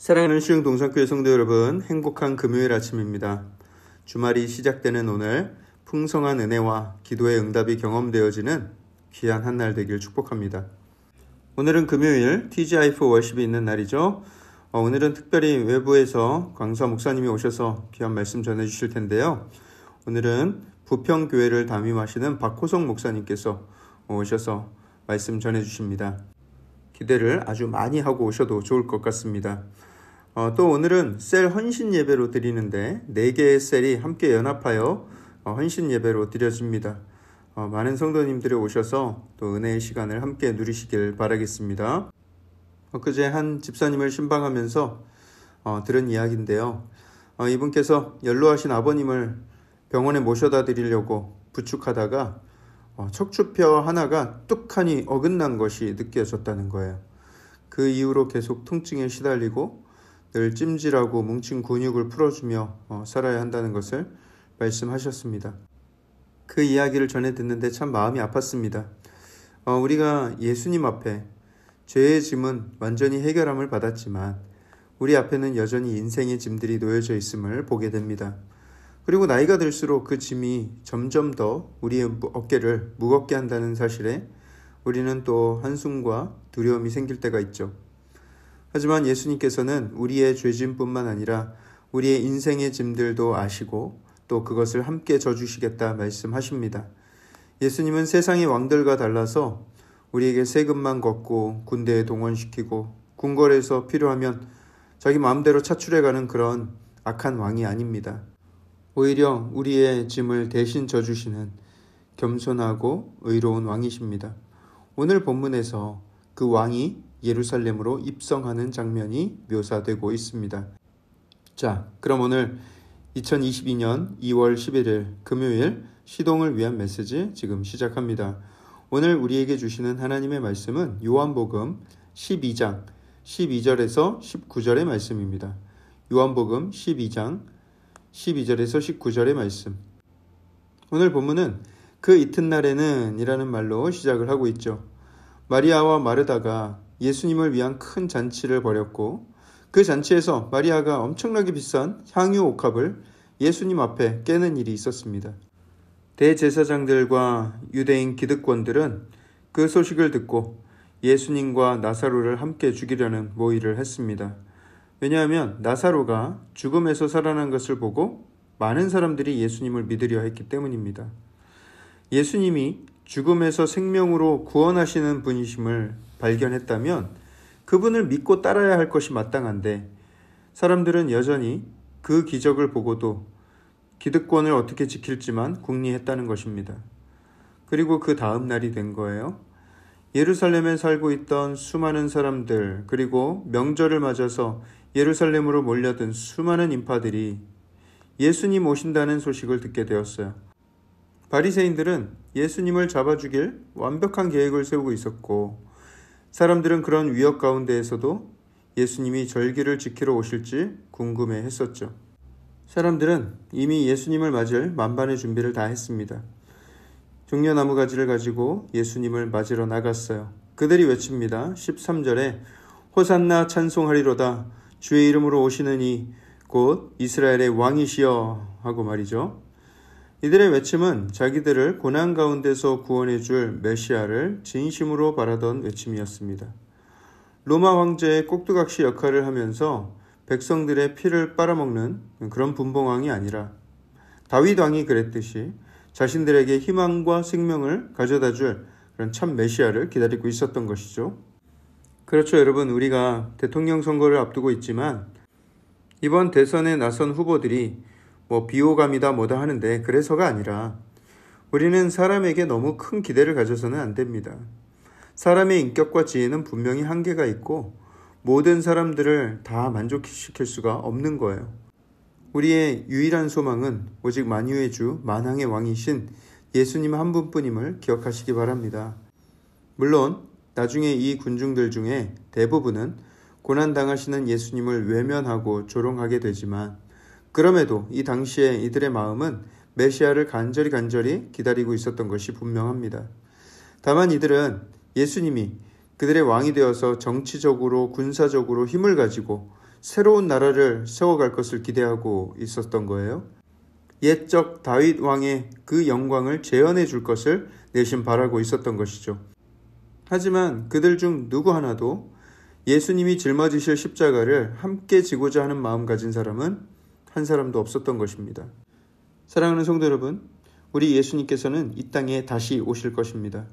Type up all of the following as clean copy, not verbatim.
사랑하는 시흥동산교회 성도 여러분, 행복한 금요일 아침입니다. 주말이 시작되는 오늘 풍성한 은혜와 기도의 응답이 경험되어지는 귀한 한 날 되길 축복합니다. 오늘은 금요일 TGI4 월십이 있는 날이죠. 오늘은 특별히 외부에서 강사 목사님이 오셔서 귀한 말씀 전해주실 텐데요. 오늘은 부평교회를 담임하시는 박호성 목사님께서 오셔서 말씀 전해주십니다. 기대를 아주 많이 하고 오셔도 좋을 것 같습니다. 또 오늘은 셀 헌신 예배로 드리는데 4개의 셀이 함께 연합하여 헌신 예배로 드려집니다. 많은 성도님들이 오셔서 또 은혜의 시간을 함께 누리시길 바라겠습니다. 그제 한 집사님을 신방하면서 들은 이야기인데요. 이분께서 연로하신 아버님을 병원에 모셔다 드리려고 부축하다가 척추뼈 하나가 뚝하니 어긋난 것이 느껴졌다는 거예요. 그 이후로 계속 통증에 시달리고 늘 찜질하고 뭉친 근육을 풀어주며 살아야 한다는 것을 말씀하셨습니다. 그 이야기를 전해 듣는데 참 마음이 아팠습니다. 우리가 예수님 앞에 죄의 짐은 완전히 해결함을 받았지만 우리 앞에는 여전히 인생의 짐들이 놓여져 있음을 보게 됩니다. 그리고 나이가 들수록 그 짐이 점점 더 우리의 어깨를 무겁게 한다는 사실에 우리는 또 한숨과 두려움이 생길 때가 있죠. 하지만 예수님께서는 우리의 죄짐뿐만 아니라 우리의 인생의 짐들도 아시고 또 그것을 함께 져주시겠다 말씀하십니다. 예수님은 세상의 왕들과 달라서 우리에게 세금만 걷고 군대에 동원시키고 궁궐에서 필요하면 자기 마음대로 차출해가는 그런 악한 왕이 아닙니다. 오히려 우리의 짐을 대신 져주시는 겸손하고 의로운 왕이십니다. 오늘 본문에서 그 왕이 예루살렘으로 입성하는 장면이 묘사되고 있습니다. 자, 그럼 오늘 2022년 2월 11일 금요일 시동을 위한 메시지 지금 시작합니다. 오늘 우리에게 주시는 하나님의 말씀은 요한복음 12장 12절에서 19절의 말씀입니다. 요한복음 12장 12절에서 19절의 말씀. 오늘 본문은 그 이튿날에는 이라는 말로 시작을 하고 있죠. 마리아와 마르다가 예수님을 위한 큰 잔치를 벌였고 그 잔치에서 마리아가 엄청나게 비싼 향유 옥합을 예수님 앞에 깨는 일이 있었습니다. 대제사장들과 유대인 기득권들은 그 소식을 듣고 예수님과 나사로를 함께 죽이려는 모의를 했습니다. 왜냐하면 나사로가 죽음에서 살아난 것을 보고 많은 사람들이 예수님을 믿으려 했기 때문입니다. 예수님이 죽음에서 생명으로 구원하시는 분이심을 발견했다면 그분을 믿고 따라야 할 것이 마땅한데 사람들은 여전히 그 기적을 보고도 기득권을 어떻게 지킬지만 궁리했다는 것입니다. 그리고 그 다음 날이 된 거예요. 예루살렘에 살고 있던 수많은 사람들 그리고 명절을 맞아서 예루살렘으로 몰려든 수많은 인파들이 예수님 오신다는 소식을 듣게 되었어요. 바리새인들은 예수님을 잡아 죽일 완벽한 계획을 세우고 있었고 사람들은 그런 위협 가운데에서도 예수님이 절기를 지키러 오실지 궁금해했었죠. 사람들은 이미 예수님을 맞을 만반의 준비를 다 했습니다. 종려나무 가지를 가지고 예수님을 맞으러 나갔어요. 그들이 외칩니다. 13절에 호산나 찬송하리로다 주의 이름으로 오시는 이 곧 이스라엘의 왕이시여 하고 말이죠. 이들의 외침은 자기들을 고난 가운데서 구원해 줄 메시아를 진심으로 바라던 외침이었습니다. 로마 황제의 꼭두각시 역할을 하면서 백성들의 피를 빨아먹는 그런 분봉왕이 아니라 다윗 왕이 그랬듯이 자신들에게 희망과 생명을 가져다 줄 그런 참 메시아를 기다리고 있었던 것이죠. 그렇죠, 여러분. 우리가 대통령 선거를 앞두고 있지만 이번 대선에 나선 후보들이 비호감이다 뭐다 하는데 그래서가 아니라 우리는 사람에게 너무 큰 기대를 가져서는 안 됩니다. 사람의 인격과 지혜는 분명히 한계가 있고 모든 사람들을 다 만족시킬 수가 없는 거예요. 우리의 유일한 소망은 오직 만유의 주 만왕의 왕이신 예수님 한 분뿐임을 기억하시기 바랍니다. 물론 나중에 이 군중들 중에 대부분은 고난당하시는 예수님을 외면하고 조롱하게 되지만 그럼에도 이 당시에 이들의 마음은 메시아를 간절히 기다리고 있었던 것이 분명합니다. 다만 이들은 예수님이 그들의 왕이 되어서 정치적으로 군사적으로 힘을 가지고 새로운 나라를 세워갈 것을 기대하고 있었던 거예요. 옛적 다윗 왕의 그 영광을 재현해 줄 것을 내심 바라고 있었던 것이죠. 하지만 그들 중 누구 하나도 예수님이 짊어지실 십자가를 함께 지고자 하는 마음 가진 사람은 한 사람도 없었던 것입니다. 사랑하는 성도 여러분, 우리 예수님께서는 이 땅에 다시 오실 것입니다.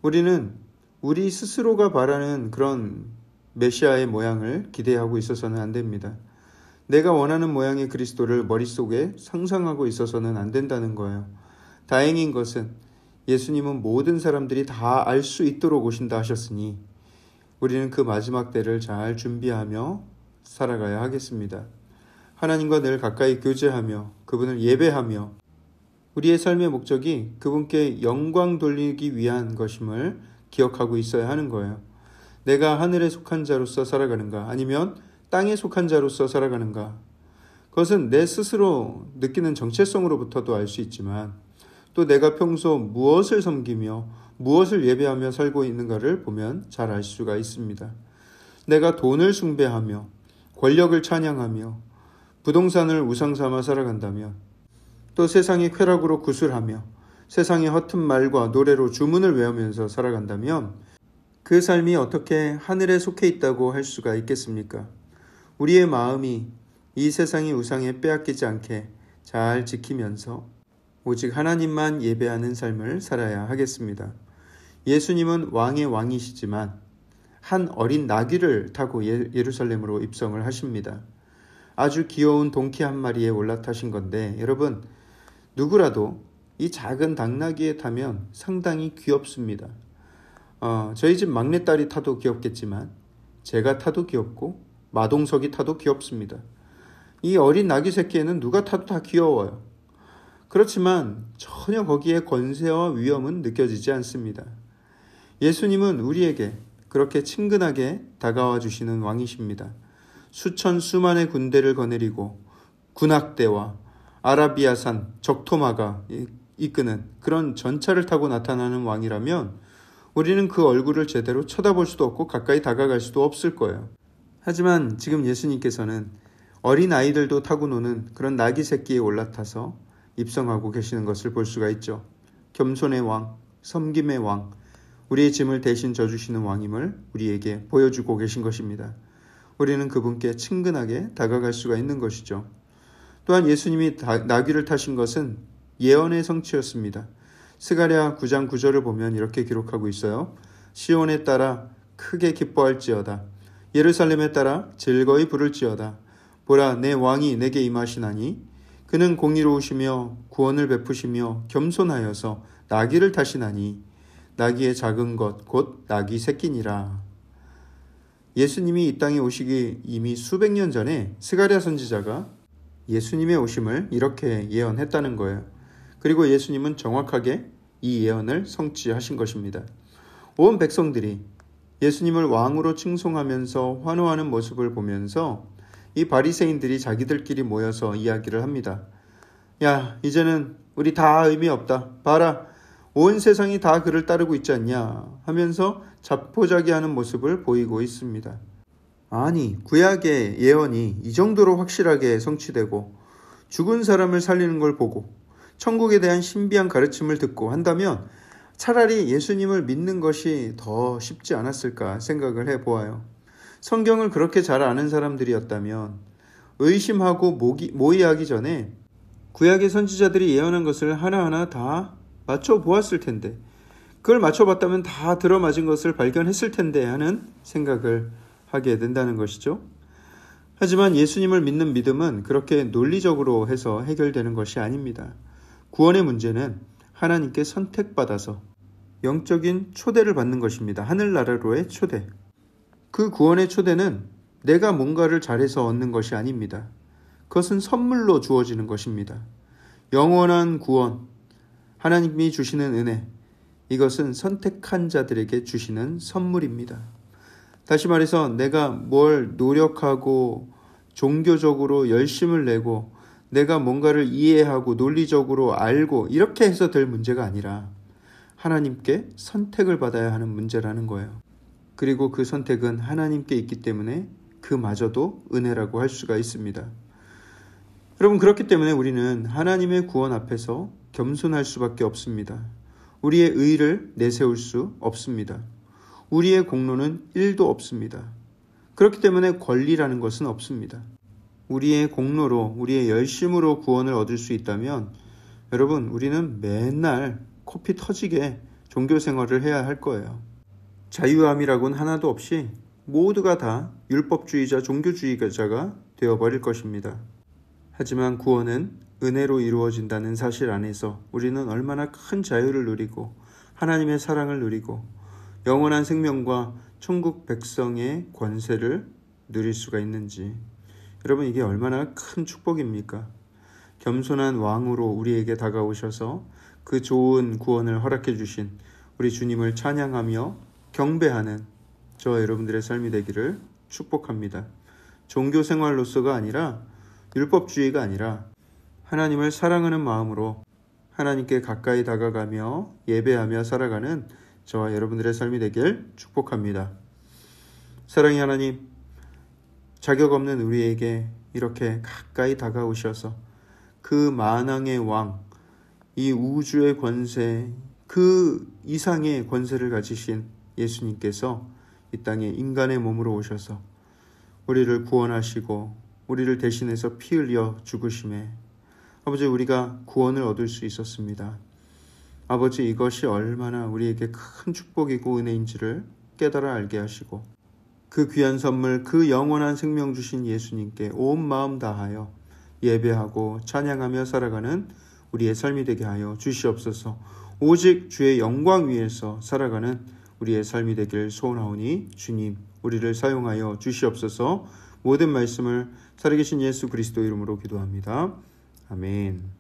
우리는 우리 스스로가 바라는 그런 메시아의 모양을 기대하고 있어서는 안 됩니다. 내가 원하는 모양의 그리스도를 머릿속에 상상하고 있어서는 안 된다는 거예요. 다행인 것은 예수님은 모든 사람들이 다 알 수 있도록 오신다 하셨으니 우리는 그 마지막 때를 잘 준비하며 살아가야 하겠습니다. 하나님과 늘 가까이 교제하며 그분을 예배하며 우리의 삶의 목적이 그분께 영광 돌리기 위한 것임을 기억하고 있어야 하는 거예요. 내가 하늘에 속한 자로서 살아가는가 아니면 땅에 속한 자로서 살아가는가, 그것은 내 스스로 느끼는 정체성으로부터도 알 수 있지만 또 내가 평소 무엇을 섬기며 무엇을 예배하며 살고 있는가를 보면 잘 알 수가 있습니다. 내가 돈을 숭배하며 권력을 찬양하며 부동산을 우상 삼아 살아간다면, 또 세상의 쾌락으로 구술하며 세상의 허튼 말과 노래로 주문을 외우면서 살아간다면 그 삶이 어떻게 하늘에 속해 있다고 할 수가 있겠습니까? 우리의 마음이 이 세상의 우상에 빼앗기지 않게 잘 지키면서 오직 하나님만 예배하는 삶을 살아야 하겠습니다. 예수님은 왕의 왕이시지만 한 어린 나귀를 타고 예루살렘으로 입성을 하십니다. 아주 귀여운 동키 한 마리에 올라타신 건데, 여러분, 누구라도 이 작은 당나귀에 타면 상당히 귀엽습니다. 저희 집 막내딸이 타도 귀엽겠지만 제가 타도 귀엽고 마동석이 타도 귀엽습니다. 이 어린 나귀 새끼에는 누가 타도 다 귀여워요. 그렇지만 전혀 거기에 권세와 위엄은 느껴지지 않습니다. 예수님은 우리에게 그렇게 친근하게 다가와 주시는 왕이십니다. 수천 수만의 군대를 거느리고 군악대와 아라비아산 적토마가 이끄는 그런 전차를 타고 나타나는 왕이라면 우리는 그 얼굴을 제대로 쳐다볼 수도 없고 가까이 다가갈 수도 없을 거예요. 하지만 지금 예수님께서는 어린 아이들도 타고 노는 그런 나귀 새끼에 올라타서 입성하고 계시는 것을 볼 수가 있죠. 겸손의 왕, 섬김의 왕, 우리의 짐을 대신 져주시는 왕임을 우리에게 보여주고 계신 것입니다. 우리는 그분께 친근하게 다가갈 수가 있는 것이죠. 또한 예수님이 나귀를 타신 것은 예언의 성취였습니다. 스가랴 9장 9절을 보면 이렇게 기록하고 있어요. 시온에 따라 크게 기뻐할지어다. 예루살렘에 따라 즐거이 부를지어다. 보라, 내 왕이 내게 임하시나니 그는 공의로우시며 구원을 베푸시며 겸손하여서 나귀를 타시나니 나귀의 작은 것 곧 나귀 새끼니라. 예수님이 이 땅에 오시기 이미 수백 년 전에 스가랴 선지자가 예수님의 오심을 이렇게 예언했다는 거예요. 그리고 예수님은 정확하게 이 예언을 성취하신 것입니다. 온 백성들이 예수님을 왕으로 칭송하면서 환호하는 모습을 보면서 이 바리새인들이 자기들끼리 모여서 이야기를 합니다. 야, 이제는 우리 다 의미 없다. 봐라, 온 세상이 다 그를 따르고 있지 않냐 하면서 자포자기하는 모습을 보이고 있습니다. 아니, 구약의 예언이 이 정도로 확실하게 성취되고 죽은 사람을 살리는 걸 보고 천국에 대한 신비한 가르침을 듣고 한다면 차라리 예수님을 믿는 것이 더 쉽지 않았을까 생각을 해보아요. 성경을 그렇게 잘 아는 사람들이었다면 의심하고 모의하기 전에 구약의 선지자들이 예언한 것을 하나하나 다 맞춰보았을 텐데, 그걸 맞춰봤다면 다 들어맞은 것을 발견했을 텐데 하는 생각을 하게 된다는 것이죠. 하지만 예수님을 믿는 믿음은 그렇게 논리적으로 해서 해결되는 것이 아닙니다. 구원의 문제는 하나님께 선택받아서 영적인 초대를 받는 것입니다. 하늘나라로의 초대. 그 구원의 초대는 내가 뭔가를 잘해서 얻는 것이 아닙니다. 그것은 선물로 주어지는 것입니다. 영원한 구원, 하나님이 주시는 은혜, 이것은 선택한 자들에게 주시는 선물입니다. 다시 말해서 내가 뭘 노력하고 종교적으로 열심을 내고 내가 뭔가를 이해하고 논리적으로 알고 이렇게 해서 될 문제가 아니라 하나님께 선택을 받아야 하는 문제라는 거예요. 그리고 그 선택은 하나님께 있기 때문에 그마저도 은혜라고 할 수가 있습니다. 여러분, 그렇기 때문에 우리는 하나님의 구원 앞에서 겸손할 수밖에 없습니다. 우리의 의를 내세울 수 없습니다. 우리의 공로는 1도 없습니다. 그렇기 때문에 권리라는 것은 없습니다. 우리의 공로로, 우리의 열심으로 구원을 얻을 수 있다면 여러분, 우리는 맨날 코피 터지게 종교 생활을 해야 할 거예요. 자유함이라고는 하나도 없이 모두가 다 율법주의자, 종교주의자가 되어버릴 것입니다. 하지만 구원은 은혜로 이루어진다는 사실 안에서 우리는 얼마나 큰 자유를 누리고 하나님의 사랑을 누리고 영원한 생명과 천국 백성의 권세를 누릴 수가 있는지, 여러분, 이게 얼마나 큰 축복입니까? 겸손한 왕으로 우리에게 다가오셔서 그 좋은 구원을 허락해 주신 우리 주님을 찬양하며 경배하는 저와 여러분들의 삶이 되기를 축복합니다. 종교 생활로서가 아니라, 율법주의가 아니라 하나님을 사랑하는 마음으로 하나님께 가까이 다가가며 예배하며 살아가는 저와 여러분들의 삶이 되길 축복합니다. 사랑의 하나님, 자격 없는 우리에게 이렇게 가까이 다가오셔서 그 만왕의 왕, 이 우주의 권세, 그 이상의 권세를 가지신 예수님께서 이 땅에 인간의 몸으로 오셔서 우리를 구원하시고 우리를 대신해서 피 흘려 죽으심에 아버지, 우리가 구원을 얻을 수 있었습니다. 아버지, 이것이 얼마나 우리에게 큰 축복이고 은혜인지를 깨달아 알게 하시고 그 귀한 선물, 그 영원한 생명 주신 예수님께 온 마음 다하여 예배하고 찬양하며 살아가는 우리의 삶이 되게 하여 주시옵소서. 오직 주의 영광 위에서 살아가는 우리의 삶이 되길 소원하오니 주님, 우리를 사용하여 주시옵소서. 모든 말씀을 살아계신 예수 그리스도 이름으로 기도합니다. 아멘.